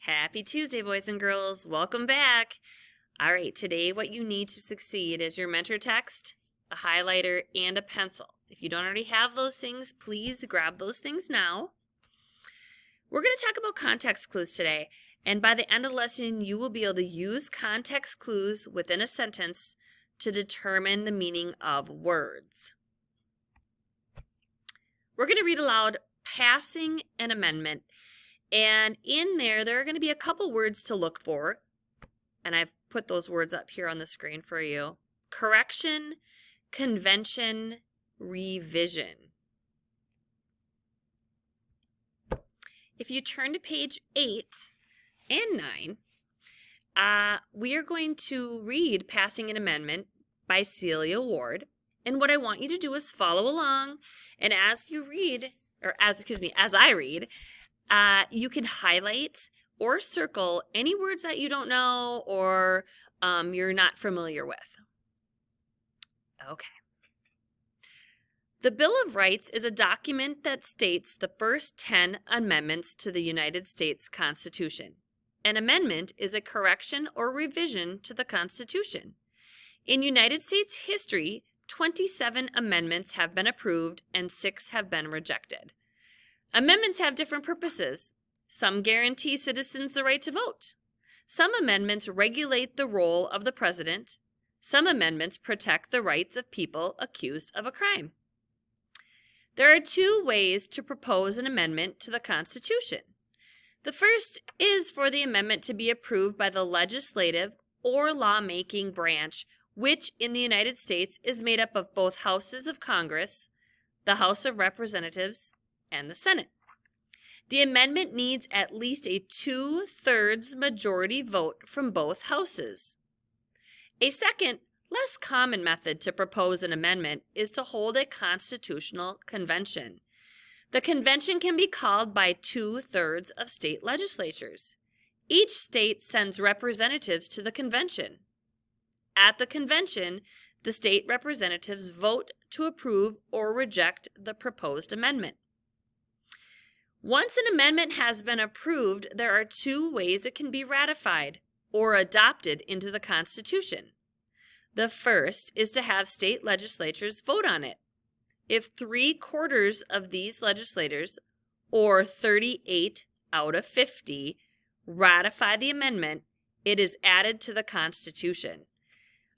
Happy Tuesday, boys and girls. Welcome back. All right, today what you need to succeed is your mentor text, a highlighter, and a pencil. If you don't already have those things, please grab those things now. We're going to talk about context clues today, and by the end of the lesson, you will be able to use context clues within a sentence to determine the meaning of words. We're going to read aloud passing an amendment. And in there are going to be a couple words to look for. And I've put those words up here on the screen for you. Correction, convention, revision. If you turn to page 8 and 9, we are going to read Passing an Amendment by Celia Ward. And what I want you to do is follow along. And as you read, as I read, you can highlight or circle any words that you don't know or you're not familiar with. Okay. The Bill of Rights is a document that states the first 10 amendments to the United States Constitution. An amendment is a correction or revision to the Constitution. In United States history, 27 amendments have been approved and 6 have been rejected. Amendments have different purposes. Some guarantee citizens the right to vote. Some amendments regulate the role of the president. Some amendments protect the rights of people accused of a crime. There are 2 ways to propose an amendment to the Constitution. The first is for the amendment to be approved by the legislative or lawmaking branch, which in the United States is made up of both houses of Congress, the House of Representatives, and the Senate. The amendment needs at least a 2/3 majority vote from both houses. A second, less common method to propose an amendment is to hold a constitutional convention. The convention can be called by 2/3 of state legislatures. Each state sends representatives to the convention. At the convention, the state representatives vote to approve or reject the proposed amendment. Once an amendment has been approved, there are 2 ways it can be ratified or adopted into the Constitution. The first is to have state legislatures vote on it. If 3/4 of these legislators, or 38 out of 50, ratify the amendment, it is added to the Constitution.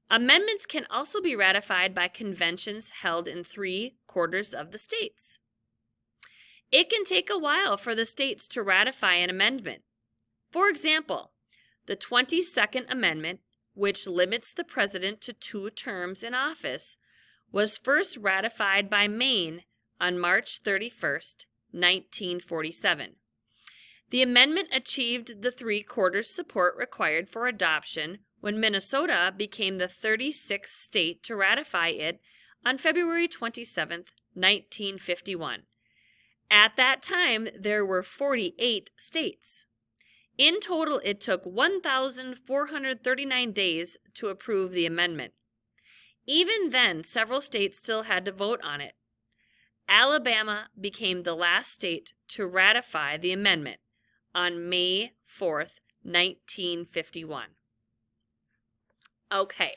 Amendments can also be ratified by conventions held in 3/4 of the states. It can take a while for the states to ratify an amendment. For example, the 22nd Amendment, which limits the president to 2 terms in office, was first ratified by Maine on March 31st, 1947. The amendment achieved the 3/4 support required for adoption when Minnesota became the 36th state to ratify it on February 27, 1951. At that time, there were 48 states. In total, it took 1,439 days to approve the amendment. Even then, several states still had to vote on it. Alabama became the last state to ratify the amendment on May 4th, 1951. Okay,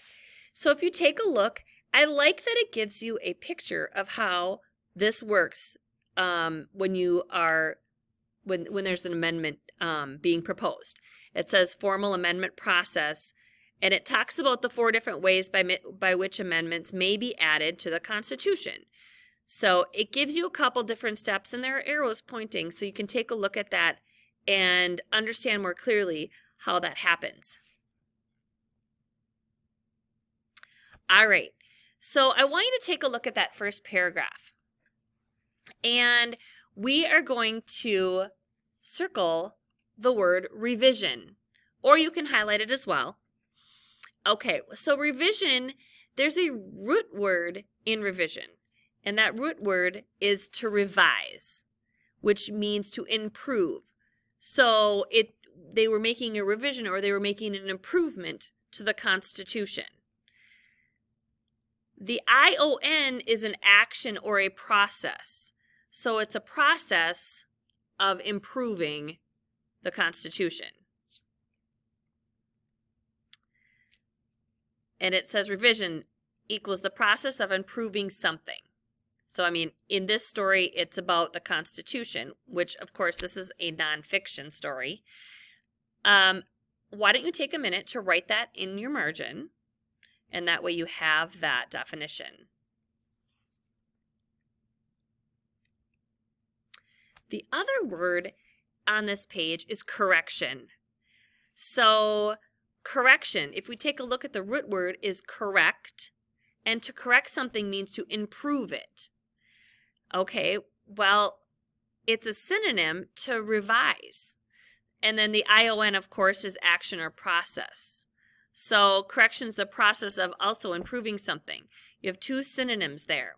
so if you take a look, I like that it gives you a picture of how this works when there's an amendment being proposed. It says formal amendment process, and it talks about the 4 different ways by which amendments may be added to the Constitution. So it gives you a couple different steps, and there are arrows pointing, so you can take a look at that and understand more clearly how that happens. All right, so I want you to take a look at that first paragraph. And we are going to circle the word revision, or you can highlight it as well. Okay, so revision, there's a root word in revision, and that root word is to revise, which means to improve. So they were making a revision, or they were making an improvement to the Constitution. The ION is an action or a process. So it's a process of improving the Constitution. And it says revision equals the process of improving something. So, I mean, in this story, it's about the Constitution, which, of course, this is a nonfiction story. Why don't you take a minute to write that in your margin, and that way you have that definition. The other word on this page is correction. So, correction, if we take a look at the root word, is correct, and to correct something means to improve it. Okay, well, it's a synonym to revise. And then the ION, of course, is action or process. So correction is the process of also improving something. You have two synonyms there.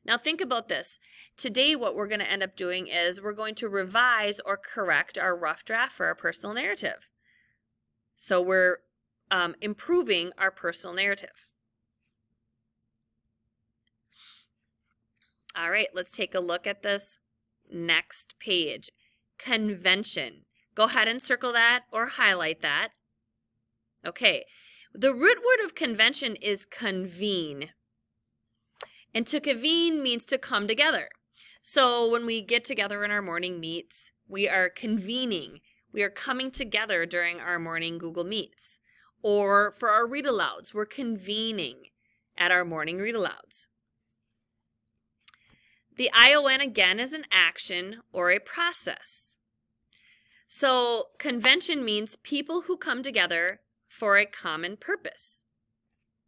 Now think about this. Today what we're going to end up doing is we're going to revise or correct our rough draft for our personal narrative. So we're improving our personal narrative. All right, let's take a look at this next page. Convention. Go ahead and circle that or highlight that. Okay, the root word of convention is convene. And to convene means to come together. So when we get together in our morning meets, we are convening. We are coming together during our morning Google Meets. Or for our read-alouds, we're convening at our morning read-alouds. The ION again is an action or a process. So convention means people who come together for a common purpose.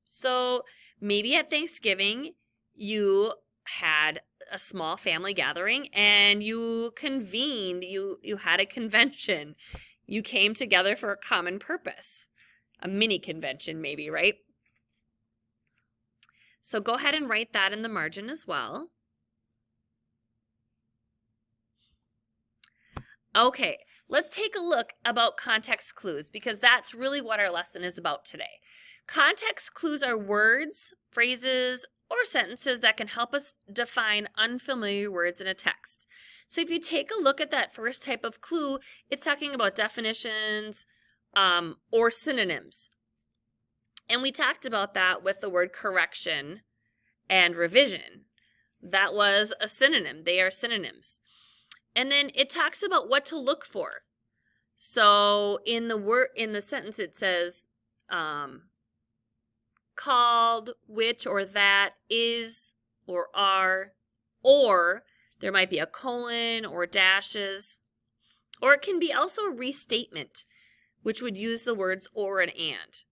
So maybe at Thanksgiving you had a small family gathering and you convened, you had a convention. You came together for a common purpose. A mini convention maybe, right? So go ahead and write that in the margin as well. Okay, let's take a look about context clues because that's really what our lesson is about today. Context clues are words, phrases, or sentences that can help us define unfamiliar words in a text. So if you take a look at that first type of clue, it's talking about definitions or synonyms. And we talked about that with the word correction and revision. That was a synonym. They are synonyms. And then it talks about what to look for. So in the sentence it says called, which or that, is or are, or there might be a colon or dashes, or it can be also a restatement, which would use the words or and and.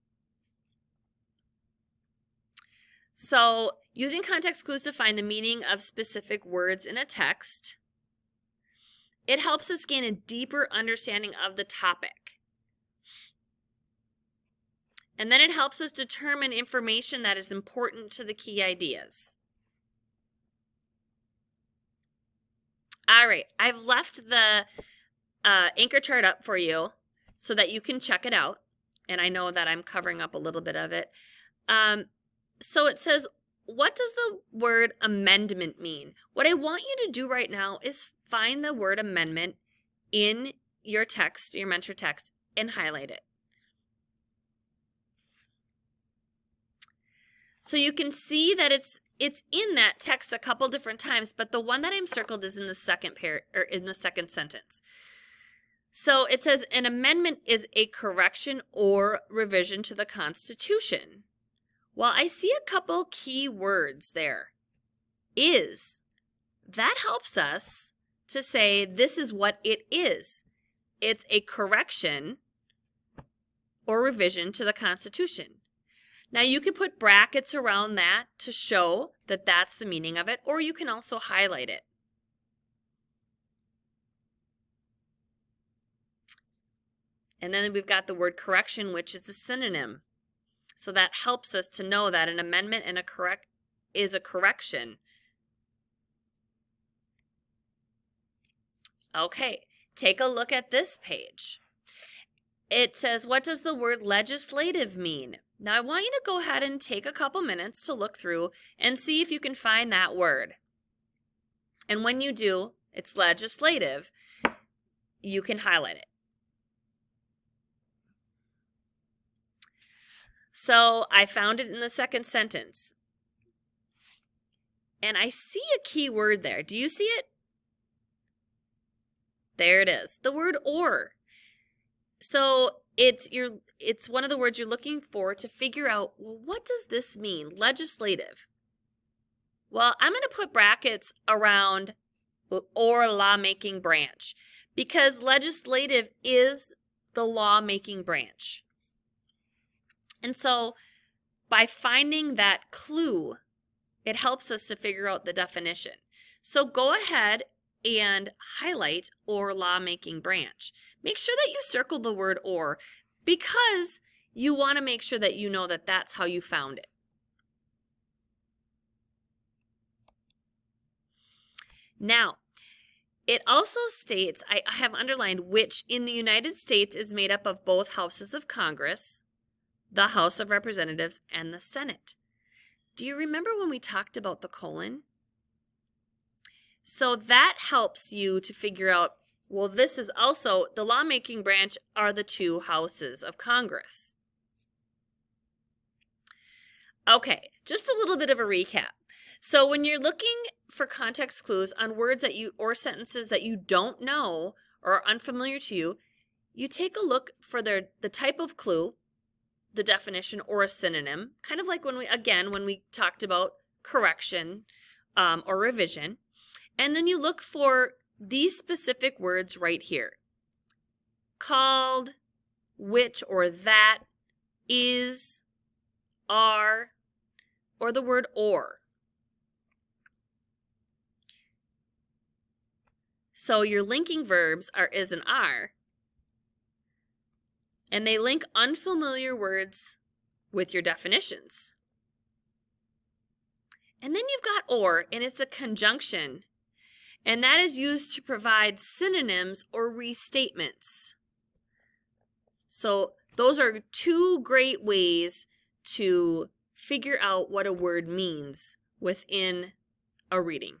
So using context clues to find the meaning of specific words in a text, it helps us gain a deeper understanding of the topic. And then it helps us determine information that is important to the key ideas. All right, I've left the anchor chart up for you so that you can check it out. And I know that I'm covering up a little bit of it. So it says, what does the word amendment mean? What I want you to do right now is find the word amendment in your text, your mentor text, and highlight it. So you can see that it's in that text a couple different times, but the one that I'm circled is in the second in the second sentence. So it says an amendment is a correction or revision to the Constitution. Well, I see a couple key words there. Is. That helps us to say this is what it is. It's a correction or revision to the Constitution. Now you can put brackets around that to show that that's the meaning of it, or you can also highlight it. And then we've got the word correction, which is a synonym. So that helps us to know that an amendment and is a correction. Okay, take a look at this page. It says, what does the word legislative mean? Now I want you to go ahead and take a couple minutes to look through and see if you can find that word. And when you do, it's legislative, you can highlight it. So I found it in the second sentence. And I see a key word there. Do you see it? There it is. The word or. So it's one of the words you're looking for to figure out, well, what does this mean? Legislative. Well, I'm going to put brackets around or lawmaking branch because legislative is the lawmaking branch. And so by finding that clue, it helps us to figure out the definition. So go ahead and highlight or lawmaking branch. Make sure that you circle the word or because you want to make sure that you know that that's how you found it. Now, it also states, I have underlined, which in the United States is made up of both houses of Congress, the House of Representatives, and the Senate. Do you remember when we talked about the colon? So that helps you to figure out, well, this is also, the lawmaking branch are the two houses of Congress. Okay, just a little bit of a recap. So when you're looking for context clues on words that you or sentences that you don't know or are unfamiliar to you, you take a look for the type of clue, the definition, or a synonym, kind of like when we talked about correction or revision. And then you look for these specific words right here. Called, which or that, is, are, or the word or. So your linking verbs are is and are, and they link unfamiliar words with your definitions. And then you've got or, and it's a conjunction, and that is used to provide synonyms or restatements. So those are two great ways to figure out what a word means within a reading.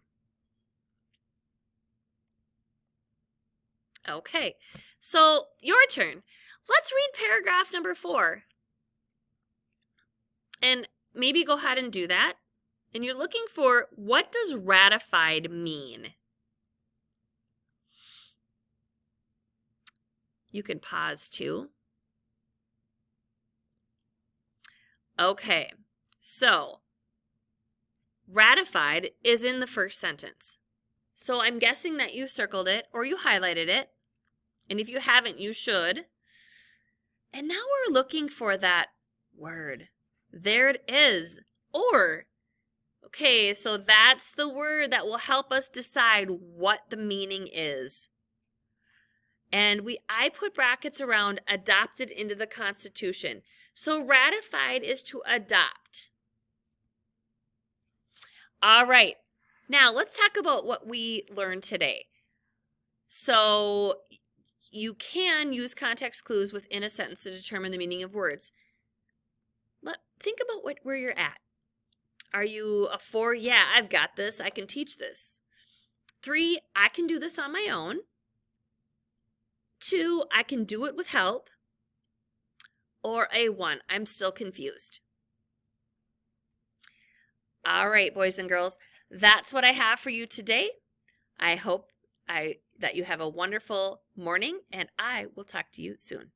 Okay, so your turn. Let's read paragraph number 4. And maybe go ahead and do that. And you're looking for, what does ratified mean? You can pause too. Okay, so ratified is in the first sentence. So I'm guessing that you circled it or you highlighted it. And if you haven't, you should. And now we're looking for that word. There it is, or. Okay, so that's the word that will help us decide what the meaning is. And I put brackets around adopted into the Constitution. So ratified is to adopt. All right, now let's talk about what we learned today. So you can use context clues within a sentence to determine the meaning of words. Think about where you're at. Are you a 4? Yeah, I've got this. I can teach this. 3, I can do this on my own. 2, I can do it with help. Or a 1, I'm still confused. All right, boys and girls, that's what I have for you today. I hope that you have a wonderful morning, and I will talk to you soon.